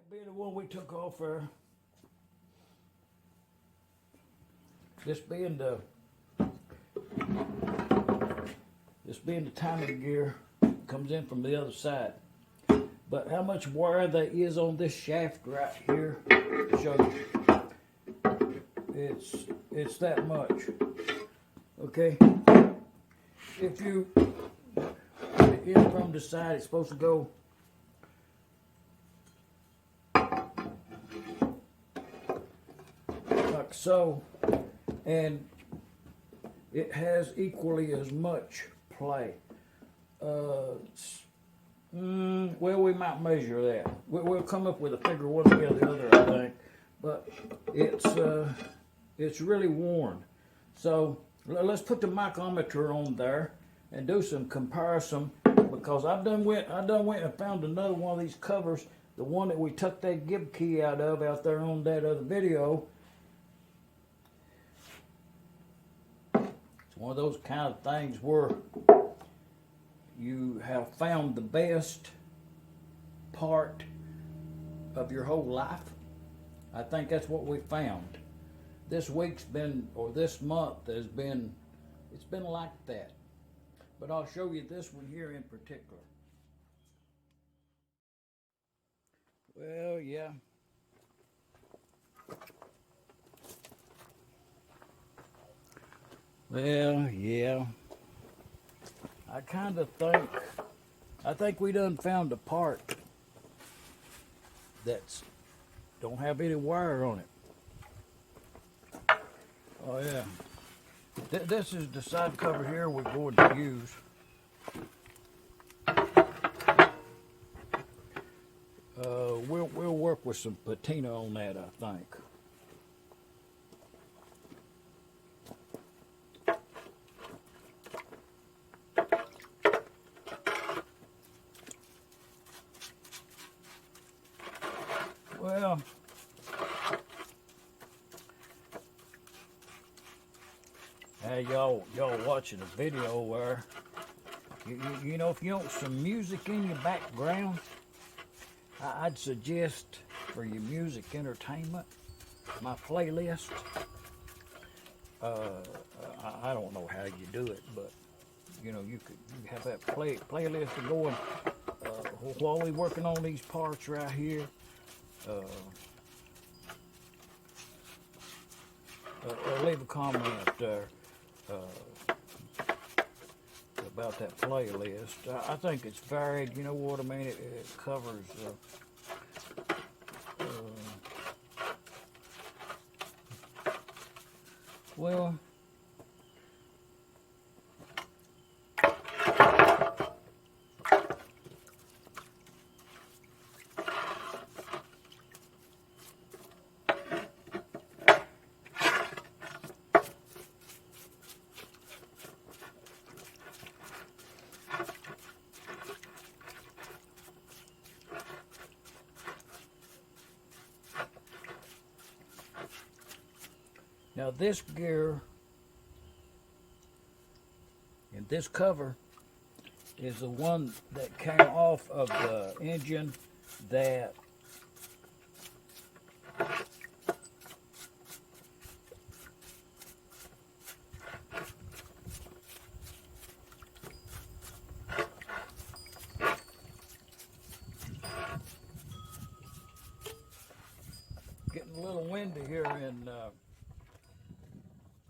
That being the one we took off there. This being the timing gear, comes in from the other side. But how much wear there is on this shaft right here, I'll show you. It's that much. Okay. If you put it in from the side, it's supposed to go like so, and it has equally as much play. Well, we might measure that. We'll come up with a figure one way or the other, I think. But it's really worn. So let's put the micrometer on there and do some comparison, because I done went and found another one of these covers, the one that we took that gib key out there on that other video. It's one of those kind of things where you have found the best part of your whole life. I think that's what we found. This week's been, or this month has been, it's been like that. But I'll show you this one here in particular. Well, yeah. Well, yeah. I think we done found a part that's don't have any wire on it. Oh yeah. This is the side cover here we're going to use. We'll work with some patina on that, I think. Well, hey, y'all watching a video where you know, if you want some music in your background, I'd suggest for your music entertainment my playlist. I don't know how you do it, but you know, you have that playlist going while we working on these parts right here. Leave a comment there about that playlist. I think it's varied, you know what I mean? It covers well, now this gear and this cover is the one that came off of the engine that getting a little windy here in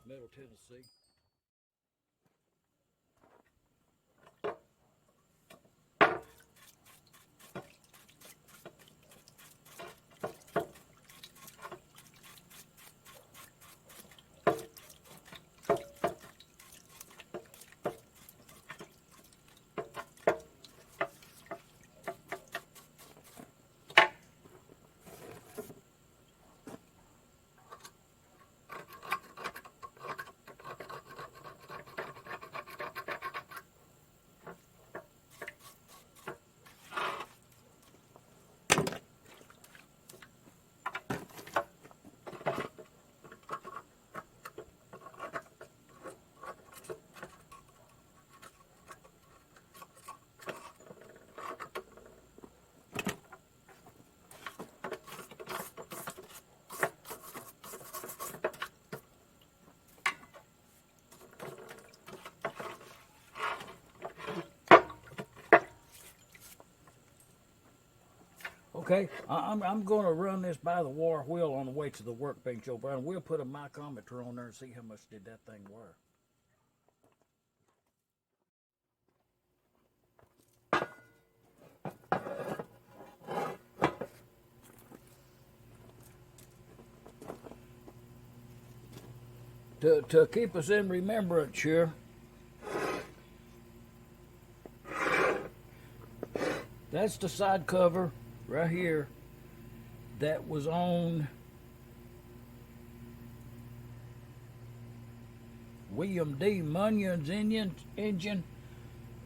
Middle Tennessee. Okay, I'm going to run this by the war wheel on the way to the workbench over, and we'll put a micrometer on there and see how much did that thing wear. To keep us in remembrance here, that's the side cover right here that was on William D. Munyon's engine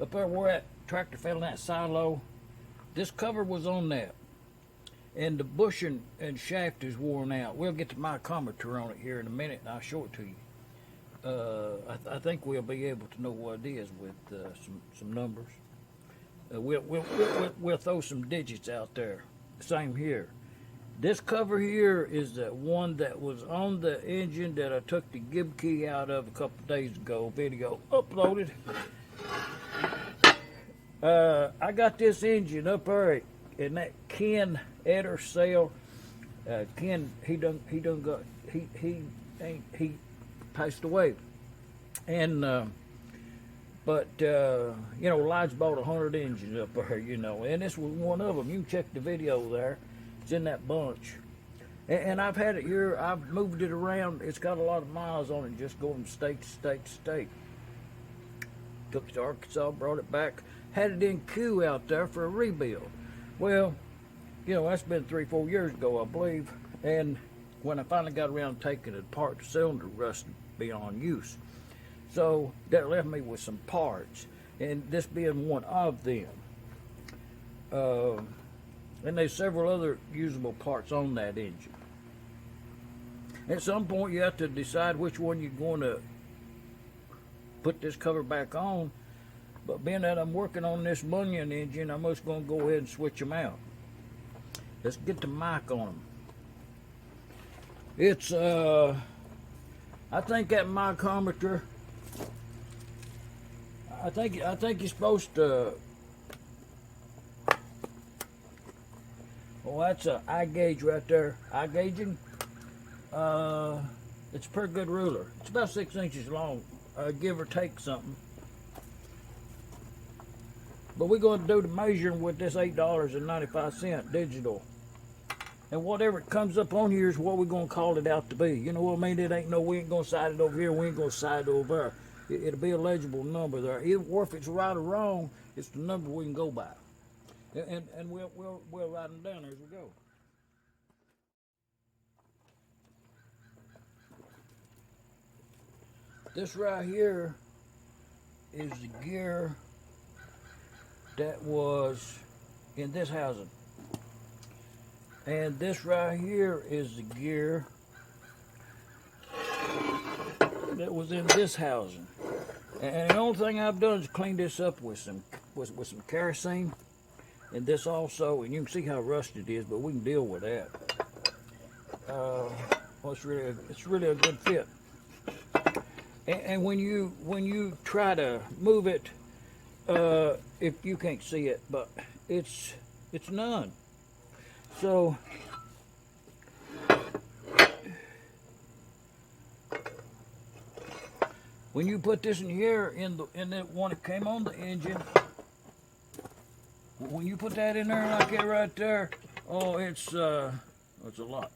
up there where that tractor fell in that silo. This cover was on that. And the bushing and shaft is worn out. We'll get the micrometer on it here in a minute, and I'll show it to you. I think we'll be able to know what it is with some numbers. We'll throw some digits out there. Same here. This cover here is the one that was on the engine that I took the gib key out of a couple of days ago. Video uploaded. I got this engine up there in that Ken Eder sale. Ken, he passed away, and but you know, Lige bought 100 engines up there, you know, and this was one of them. You can check the video there; it's in that bunch. And I've had it here. I've moved it around. It's got a lot of miles on it, just going state to state to state. Took it to Arkansas, brought it back, had it in queue out there for a rebuild. Well, you know, that's been 3-4 years ago, I believe. And when I finally got around to taking it apart, the cylinder rusted beyond use. So that left me with some parts, and this being one of them. And there's several other usable parts on that engine. At some point, you have to decide which one you're going to put this cover back on. But being that I'm working on this Munyon engine, I'm just going to go ahead and switch them out. Let's get the mic on them. It's, I think that micrometer, I think you're supposed to, well, that's a eye gauge right there. Eye gauging. It's a pretty good ruler. It's about 6 inches long, give or take something. But we're going to do the measuring with this $8.95 digital. And whatever it comes up on here is what we're going to call it out to be. You know what I mean? It ain't no, we ain't going to side it over here, we ain't going to side it over there. It'll be a legible number there. Or if it's right or wrong, it's the number we can go by. And we'll write them down as we go. This right here is the gear that was in this housing. And this right here is the gear that was in this housing. And the only thing I've done is clean this up with some kerosene. And this also, and you can see how rusted it is, but we can deal with that. Well, it's really a good fit. And when you try to move it, if you can't see it, but it's none. So when you put this in here in the one that came on the engine, when you put that in there like that right there, oh, it's a lot.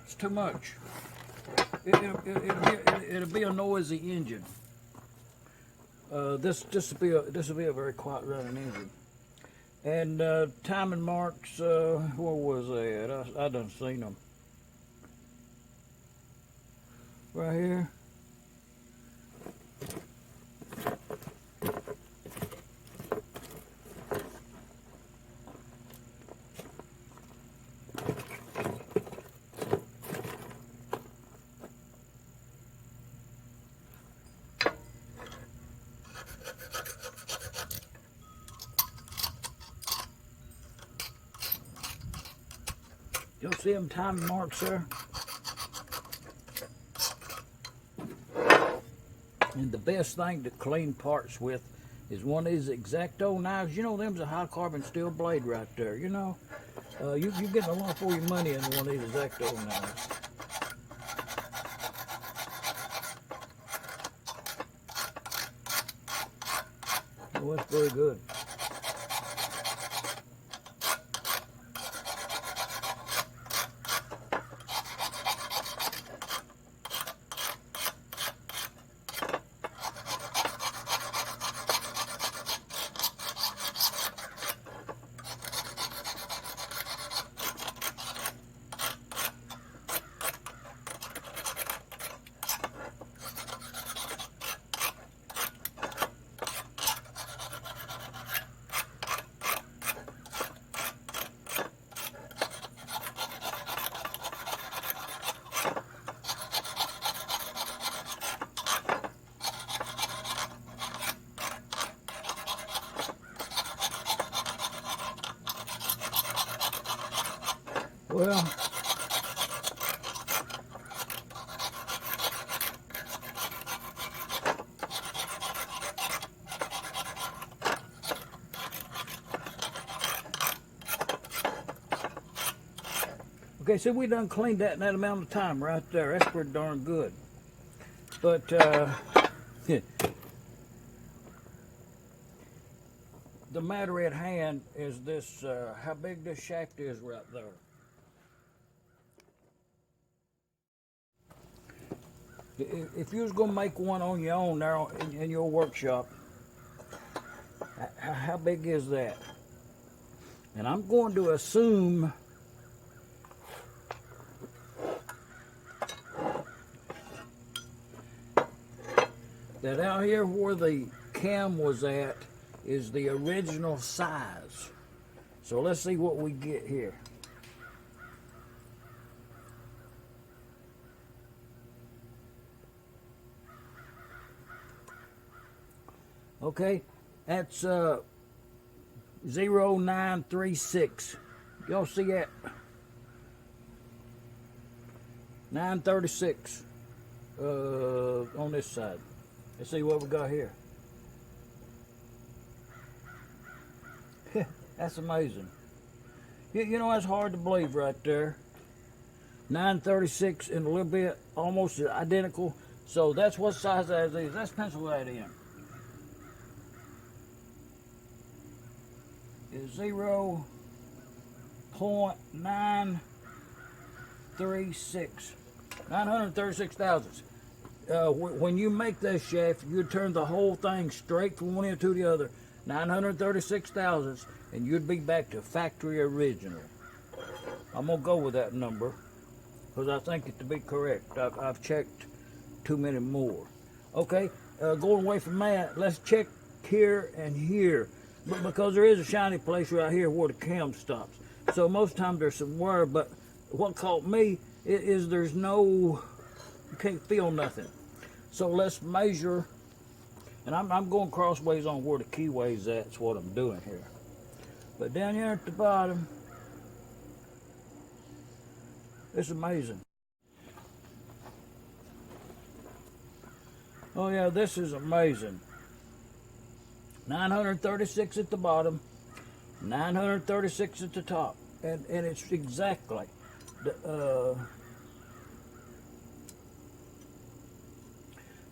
It's too much. It'll be a noisy engine. This will be a very quiet running engine. And timing marks, where was they at? I done seen them. Right here. You'll see them timing marks there. And the best thing to clean parts with is one of these X-Acto knives. You know, them's a high carbon steel blade right there, you know. You getting a lot for your money in one of these X-Acto knives. Oh, that's very good. Well, okay, so we done cleaned that in that amount of time right there. That's pretty darn good. But the matter at hand is this, how big this shaft is right there. If you was going to make one on your own there in your workshop, how big is that? And I'm going to assume that out here where the cam was at is the original size. So let's see what we get here. Okay, that's 0936. Y'all see that? 936 on this side. Let's see what we got here. That's amazing. You know, that's hard to believe right there. 936 and a little bit, almost identical. So that's what size that is. Let's pencil that in. Is 0.936. 936 thousandths. When you make this shaft, you turn the whole thing straight from one end to the other, 936 thousandths, and you'd be back to factory original. I'm gonna go with that number because I think it to be correct. I've checked too many more. Okay, going away from that, let's check here and here. But because there is a shiny place right here where the cam stops. So most times there's some wear, but what caught me is there's no, you can't feel nothing. So let's measure, and I'm going crossways on where the keyway's at. That's what I'm doing here. But down here at the bottom, it's amazing. Oh yeah, this is amazing. 936 at the bottom, 936 at the top, and it's exactly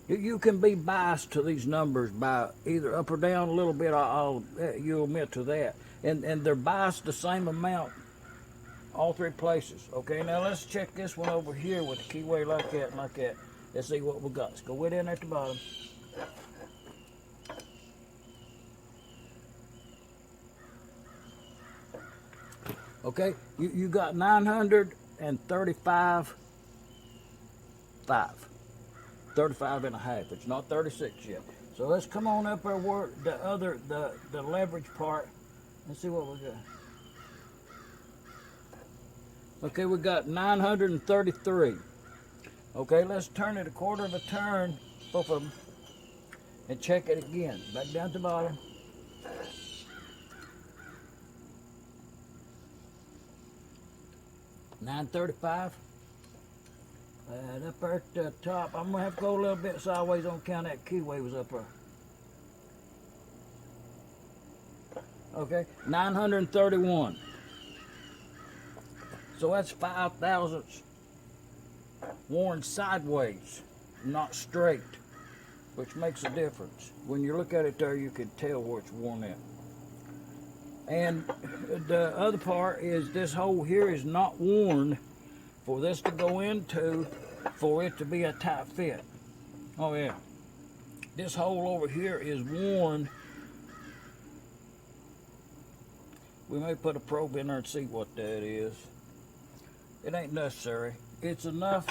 you can be biased to these numbers by either up or down a little bit. You'll admit to that, and they're biased the same amount all three places. Okay, now let's check this one over here with the keyway like that and like that. Let's see what we got. Let's go way down at the bottom. Okay, you got 935, 35 and a half. It's not 36 yet. So let's come on up there where the leverage part. Let's see what we got. Okay, we got 933. Okay, let's turn it a quarter of a turn, both of them, and check it again. Back down to the bottom. 935. And up there at the top, I'm gonna have to go a little bit sideways on account that keyway was up there. Okay, 931. So that's 5/1000ths worn sideways, not straight, which makes a difference. When you look at it there, you can tell where it's worn at. And the other part is this hole here is not worn for this to go into, for it to be a tight fit. Oh yeah. This hole over here is worn. We may put a probe in there and see what that is. It ain't necessary. It's enough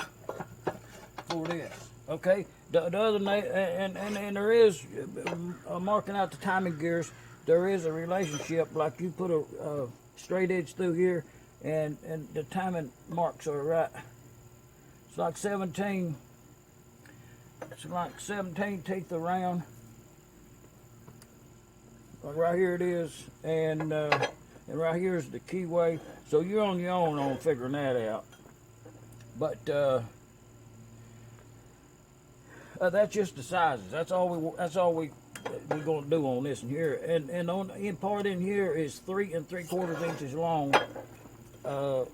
for this. Okay. The other and there is marking out the timing gears. There is a relationship, like you put a straight edge through here, and the timing marks are right. It's like 17. It's like 17 teeth around. Like right here it is, and right here is the keyway. So you're on your own on figuring that out. But that's just the sizes. That's all we're gonna do on this in here. And on in part in here is 3 3/4 inches long on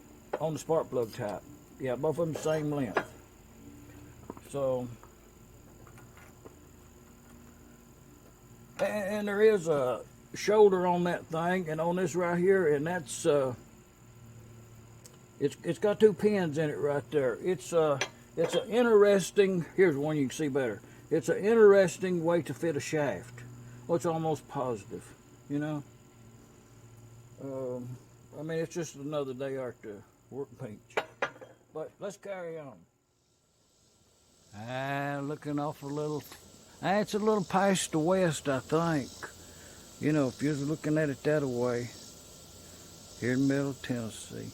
the spark plug type. Yeah, both of them the same length. So, and there is a shoulder on that thing, and on this right here, and that's it's got 2 pins in it right there. It's an interesting. Here's one you can see better. It's an interesting way to fit a shaft. Well, it's almost positive, you know. I mean, it's just another day at the workbench. But let's carry on. Looking off a little. It's a little past the west, I think. You know, if you're looking at it that way, here in middle Tennessee.